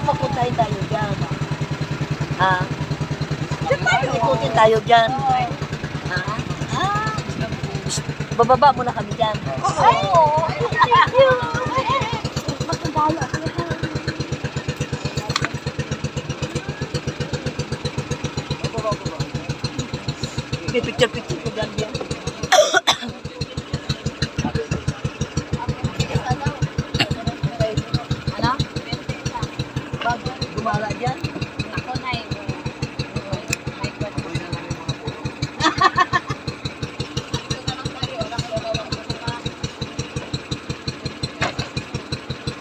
papuntahin tayo dyan. Ha? Ikutin tayo dyan. Ha? Bababa muna kami dyan. Ay, oo. Thank you. Magandalo ako. May picture-picture ko dyan dyan. Ano? Bag, gumala dyan. Ako na eh.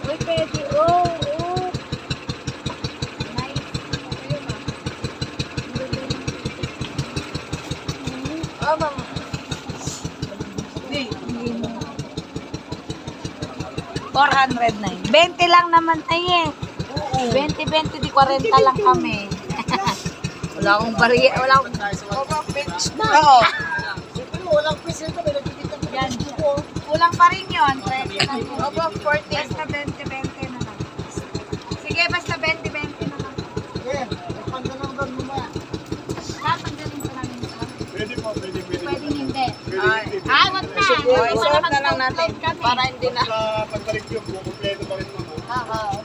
Uy, pwede. Oh, oh. Nice. Ah, ma'am. Hindi. 409. 20 lang naman tayo eh. 20, di 40 lang kami. Wala akong bariya. Wala akong... Oo. Walang pencil ka. May nagkikita ko. Yan. Kulang pa rin yun. Opo, 40. Basta 20 na lang. Sige, basta 20 na lang. Yeah. Pagpanda ng bag mo ba? Tatanggalin ko namin ito. Pwede po, pwede. Pwede hindi. Ay. Ah, wag na. O, isuot na lang natin. Para hindi na... Sa pagbalik yun, kumpleto pa rin naman.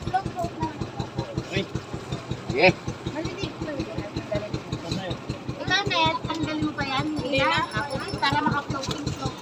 Float na. Yeah. Malilig. Ikaw, Net, tanggalin mo pa yan? Hindi na?